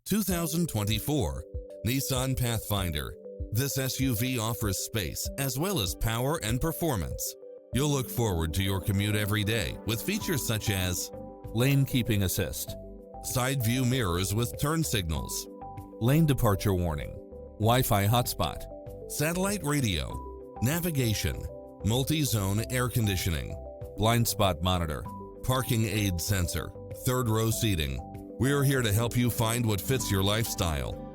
2024 Nissan Pathfinder. This SUV offers space as well as power and performance. You'll look forward to your commute every day with features such as lane keeping assist, side view mirrors with turn signals, lane departure warning, Wi-Fi hotspot, satellite radio, navigation, multi-zone air conditioning, blind spot monitor, parking aid sensor, third row seating. We're here to help you find what fits your lifestyle.